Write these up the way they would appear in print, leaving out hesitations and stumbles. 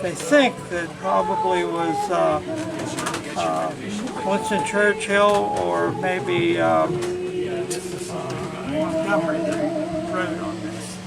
They think that probably was Winston Churchill or maybe Montgomery that wrote on this.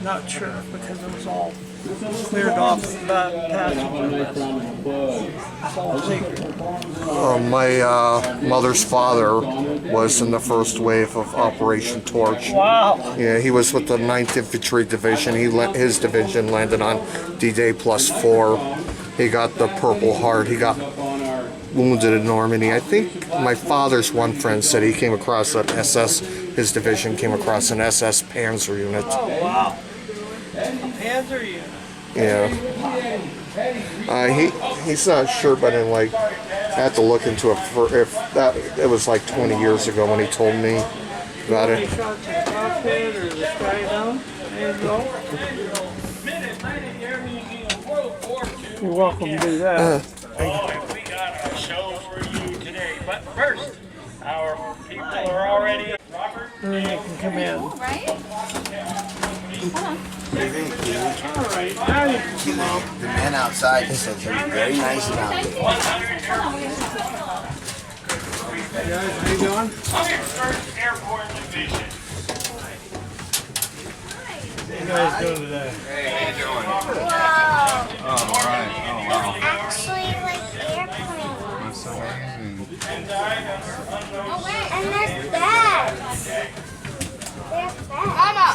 Not sure because it was all cleared off the passage. It's all secret. My mother's father was in the first wave of Operation Torch. Wow. Yeah, he was with the 9th Infantry Division. His division landed on D-Day +4. He got the Purple Heart. He got wounded in Normandy. I think my father's one friend said he came across an SS, his division came across an SS Panzer unit. Oh, wow. A Panzer unit. Yeah. He's not sure, but I had to look into it for if that it was like 20 years ago when he told me about it. Shot to the cockpit or the sky down. There you go. You're welcome to do that. We got a show for you today, but first, our people are already. Robert, And then you can come in. Right? Alright, now you can come up. The man outside says he's very nice about it. Hey guys, how you doing? 101st Airborne Division. How you guys doing today? Actually, like airplanes. And there's beds. There's beds. Mama!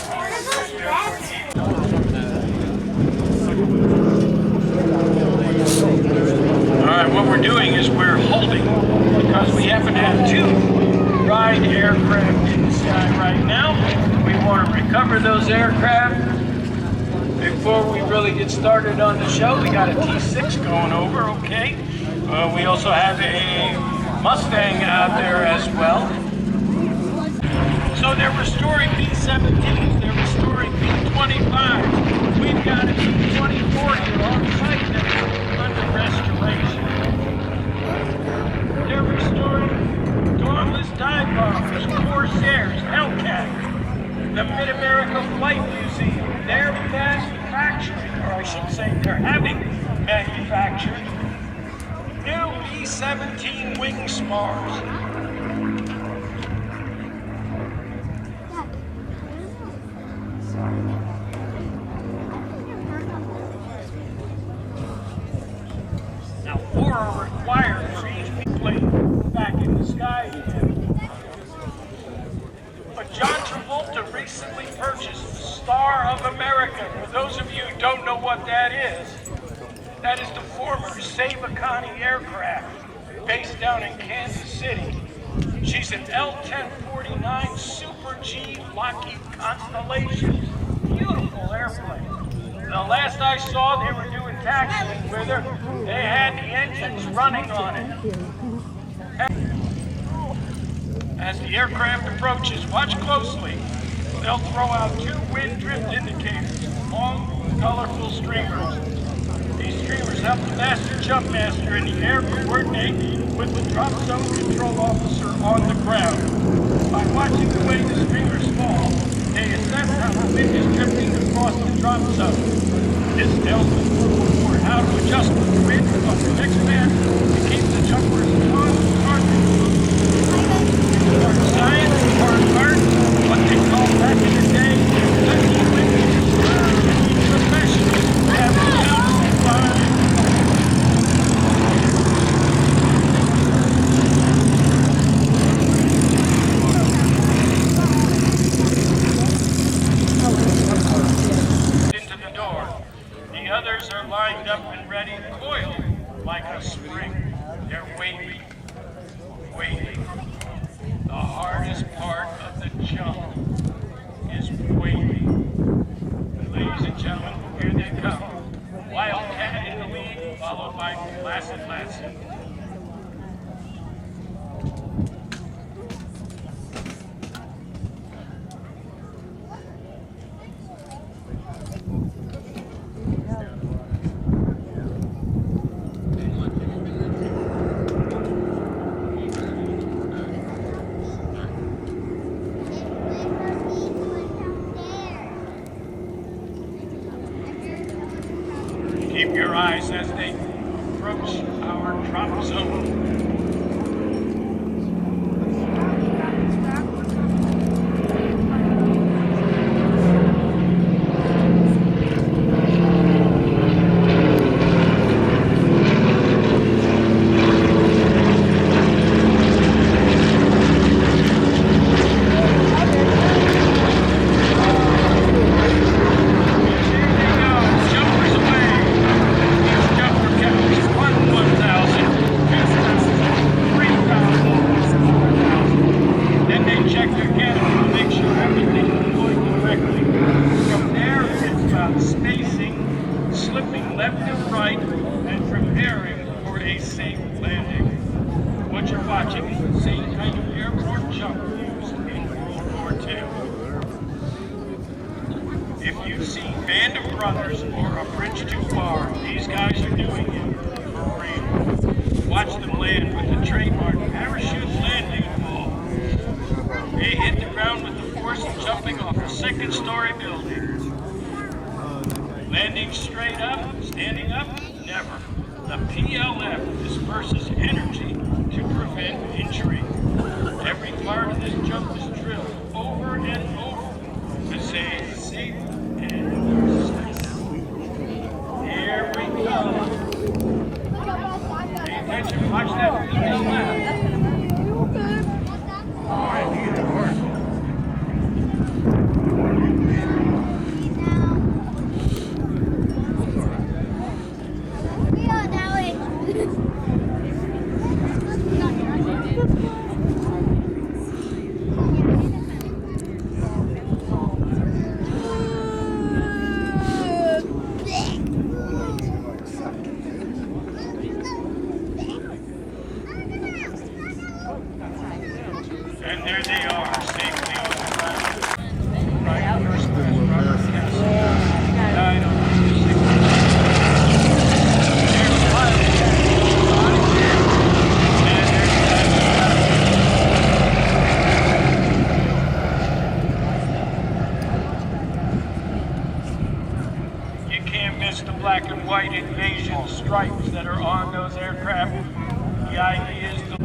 What are those beds? Alright, what we're doing is we're holding because we happen to have two ride aircraft in the sky right now. We want to recover those aircraft. Before we really get started on the show, we got a T6 going over, okay? We also have a Mustang out there as well. So they're restoring B-17s, they're restoring B-25s. We've got a B-24 here on site that's under restoration. They're restoring Dauntless dive bombers, Corsairs, Hellcat, the Mid-America Flight Museum. They're manufacturing, or I should say they're having manufactured, new B-17 wing spars. Now, four are required for each plane back in the sky again. But John Travolta recently purchased the Star of America. For those of you who don't know what that is the former Savacani aircraft based down in Kansas City. She's an L-1049 Super G Lockheed Constellation. Beautiful airplane. The last I saw, they were doing taxiing with her. They had the engines running on it. As the aircraft approaches, watch closely. They'll throw out two wind drift indicators, long, colorful streamers. These streamers help the master jump master in the air coordinate with the drop zone control officer on the ground. By watching the way the streamers fall, they assess how the wind is drifting across the drop zone. This tells the forward how to adjust the wind on the next man to keep the jumpers on target. Part science, part art, what they call back in the day, lucky women, professionals have beautiful fun. Into the door. The others are lined up and ready, coiled like a spring. They're waiting, waiting. The hardest part of the jump is waiting. Ladies and gentlemen, here they come. Wildcat in the lead, followed by Placid Lassie. drop zone. Landing straight up, standing up, never. The PLF disperses energy to prevent injury. Every part of this jump is drilled over and over to stay safe and safe. Here we go. Pay attention, watch that wheel left. All right, you get it hard. Black and white invasion stripes that are on those aircraft. The idea is to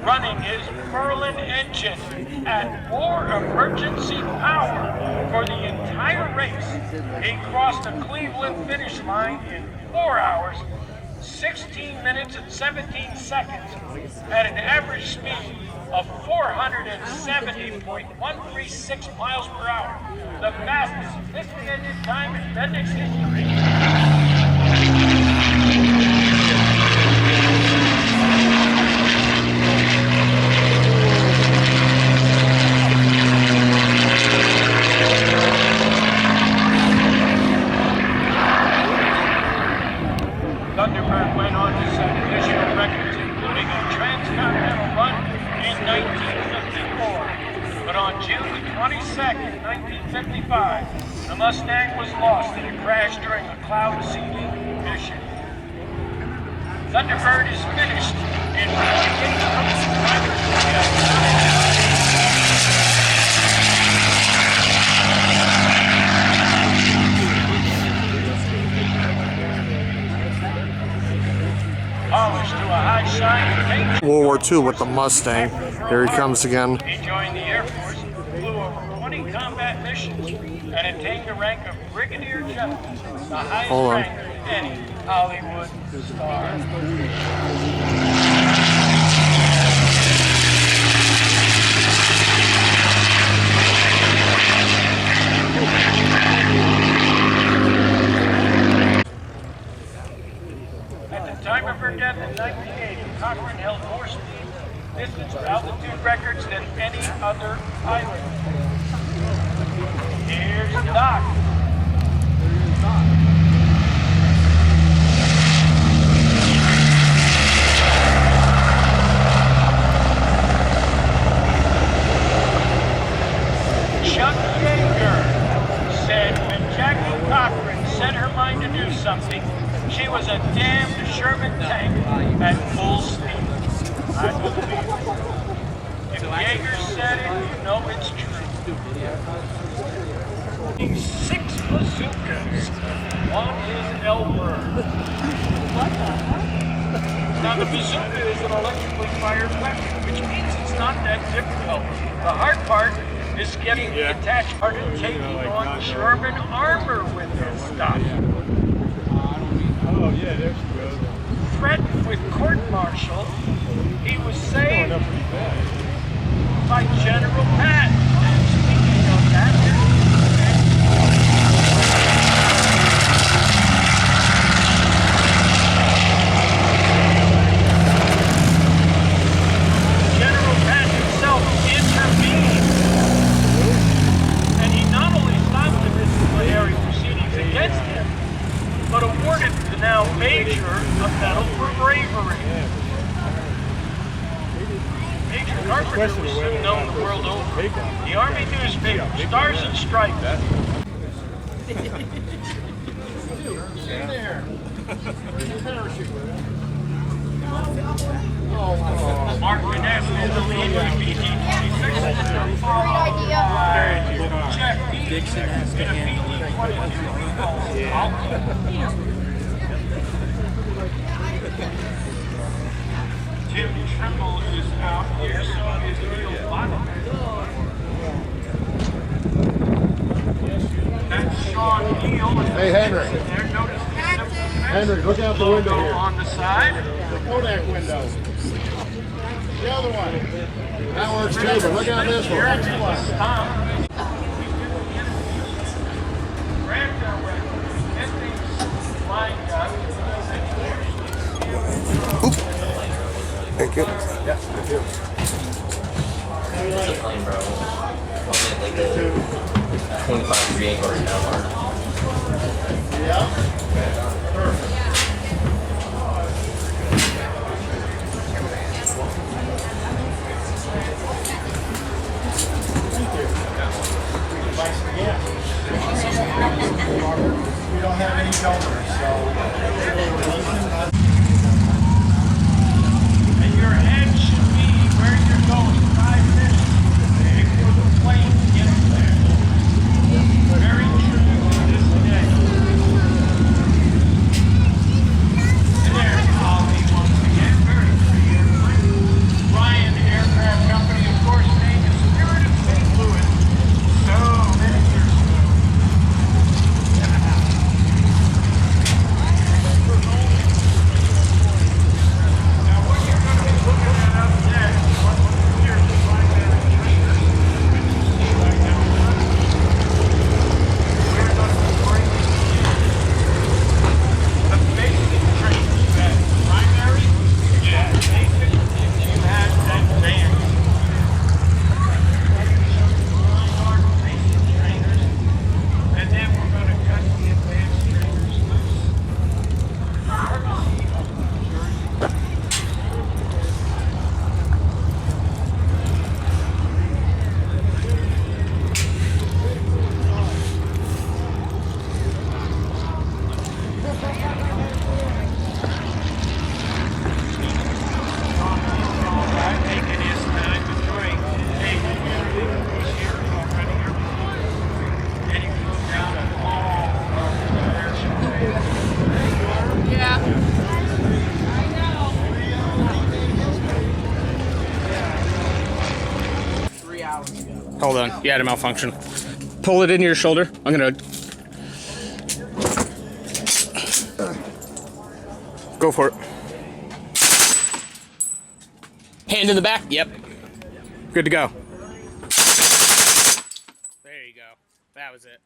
running his Merlin engine at 4 emergency power for the entire race. He crossed the Cleveland finish line in 4 hours, 16 minutes and 17 seconds at an average speed of 470.136 miles per hour. The fastest 50-minute time in Bendix history. Thunderbird went on to set additional records, including a transcontinental run in 1954. But on June 22nd, 1955, the Mustang was lost in a crash during a cloud seeding mission. Thunderbird is finished in World War II with the Mustang. Here he comes again. He joined the Air Force, flew over 20,000 combat missions and attained the rank of Brigadier General, the highest Hold on. rank of any Hollywood star. At the time of her death in 1980, Cochran held more speed, distance, or altitude records than any other pilot. Here's Doc. Chuck Yeager said when Jackie Cochran set her mind to do something, she was a damned Sherman tank at full speed. I believe it. If Yeager said it, you know it's true. 6 bazookas on his elbow. Now the bazooka is an electrically fired weapon, which means it's not that difficult. The hard part is getting the attached part and taking on German armor with this stuff. Oh yeah, there's good. Threatened with court-martial, he was saved by General Patton. And speaking of that, General Patton himself intervened, and he not only stopped the disciplinary proceedings against him, but awarded the now Major a medal for bravery. Major Carpenter was soon known the world over. The Army newspaper, Stars and Stripes. Mark Vaness is the lead with BT-26. Jeff Dixon has to handle Tim Trimble is out here, so is Neil Bottom. That's Sean Neal. Hey, Henry. There, notice the Henry, look out the window here. on the side. The Kodak window. The other one. That works too, but look out this one. Thank you. Yeah, thank you. Plane, bro. Like 25 degree angle right now. Yeah. Perfect. Yeah. We don't have any donors, so. And your head should be where you're going. 5 minutes before the plane gets there. Very true to this day. And there's Ollie once again. Very pretty airplane. Ryan Aircraft Company, of course, named the Spirit of St. Louis so many years ago. Hold on. You had a malfunction. Pull it into your shoulder. I'm gonna go for it. Hand in the back. Yep. Good to go. There you go. That was it.